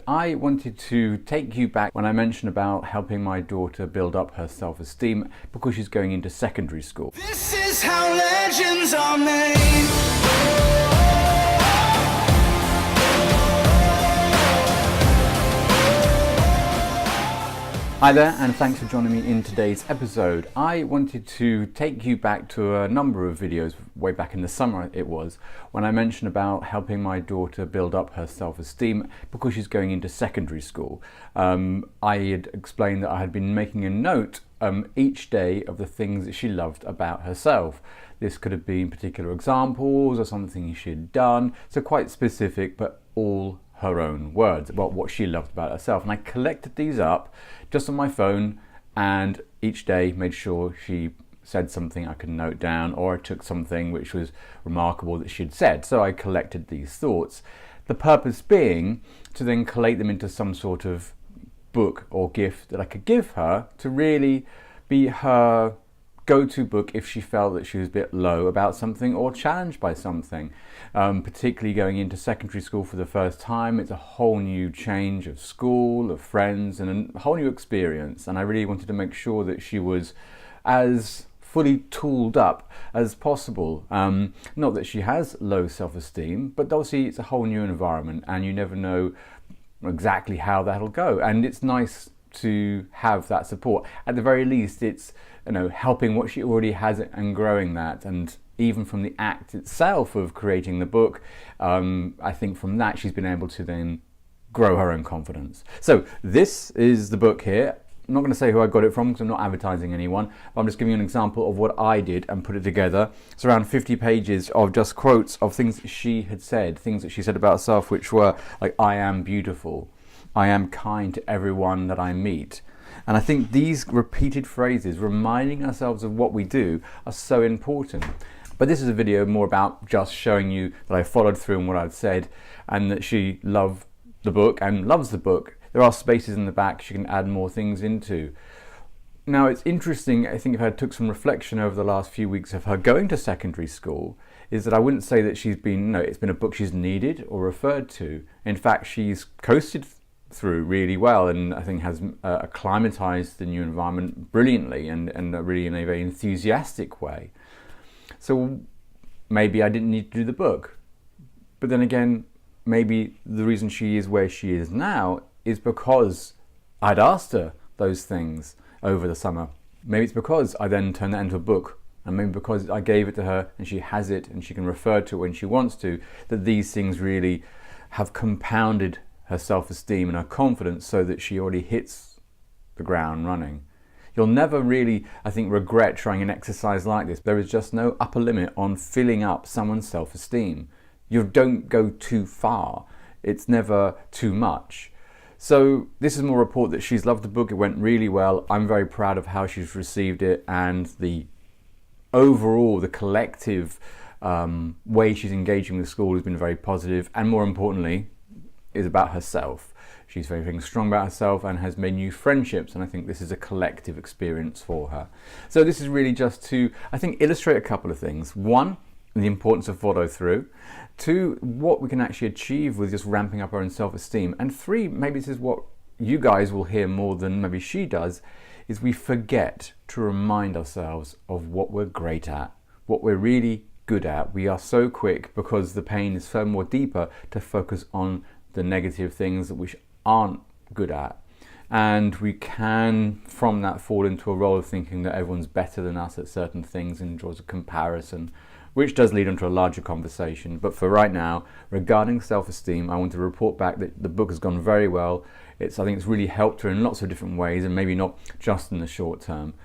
I wanted to take you back when I mentioned about helping my daughter build up her self-esteem because she's going into secondary school. This is how legends are made. Hi there, and thanks for joining me in today's episode. I wanted to take you back to a number of videos way back in the summer it was, when I mentioned about helping my daughter build up her self-esteem because she's going into secondary school. I had explained that I had been making a note each day of the things that she loved about herself. This could have been particular examples or something she had done, so quite specific, but all her own words about what she loved about herself. And I collected these up just on my phone, and each day made sure she said something I could note down, or I took something which was remarkable that she'd said. So I collected these thoughts. The purpose being to then collate them into some sort of book or gift that I could give her to really be her go-to book if she felt that she was a bit low about something or challenged by something. Particularly going into secondary school for the first time, it's a whole new change of school, of friends, and a whole new experience. And I really wanted to make sure that she was as fully tooled up as possible. Not that she has low self-esteem, but obviously it's a whole new environment and you never know exactly how that'll go. And it's nice to have that support. At the very least, it's helping what she already has and growing that. And even from the act itself of creating the book, I think from that she's been able to then grow her own confidence. So this is the book here. I'm not going to say who I got it from because I'm not advertising anyone. I'm just giving you an example of what I did and put it together. It's around 50 pages of just quotes of things that she had said, things that she said about herself, which were like, I am beautiful, I am kind to everyone that I meet. And I think these repeated phrases, reminding ourselves of what we do, are so important. But this is a video more about just showing you that I followed through on what I'd said and that she loved the book and loves the book. There are spaces in the back she can add more things into. Now it's interesting, I think if I took some reflection over the last few weeks of her going to secondary school, is that I wouldn't say that she's been, it's been a book she's needed or referred to. In fact, she's coasted through really well and I think has acclimatized the new environment brilliantly and really in a very enthusiastic way. So maybe I didn't need to do the book. But then again, maybe the reason she is where she is now is because I'd asked her those things over the summer. Maybe it's because I then turned that into a book, and maybe because I gave it to her and she has it and she can refer to it when she wants to, that these things really have compounded her self-esteem and her confidence so that she already hits the ground running. You'll never really, I think, regret trying an exercise like this. There is just no upper limit on filling up someone's self-esteem. You don't go too far. It's never too much. So this is more a report that she's loved the book. It went really well. I'm very proud of how she's received it, and the overall, the collective way she's engaging with school has been very positive, and more importantly, is about herself. She's very strong about herself and has made new friendships, and I think this is a collective experience for her. So this is really just to, I think, illustrate a couple of things. One, the importance of follow through. Two, what we can actually achieve with just ramping up our own self-esteem. And three, maybe this is what you guys will hear more than maybe she does, is we forget to remind ourselves of what we're great at, what we're really good at. We are so quick, because the pain is so more deeper, to focus on the negative things that we aren't good at. And we can, from that, fall into a role of thinking that everyone's better than us at certain things and draws a comparison, which does lead into a larger conversation. But for right now, regarding self-esteem, I want to report back that the book has gone very well. I think it's really helped her in lots of different ways, and maybe not just in the short term.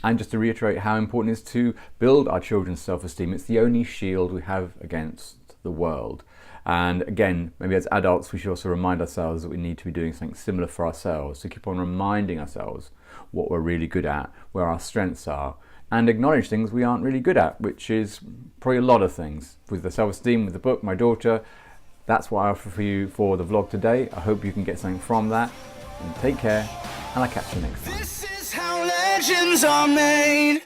And just to reiterate how important it is to build our children's self-esteem. It's the only shield we have against the world. And again, maybe as adults, we should also remind ourselves that we need to be doing something similar for ourselves, to keep on reminding ourselves what we're really good at, where our strengths are, and acknowledge things we aren't really good at, which is probably a lot of things. With the self-esteem, with the book, my daughter, that's what I offer for you for the vlog today. I hope you can get something from that. And take care, and I'll catch you next time. This is how legends are made.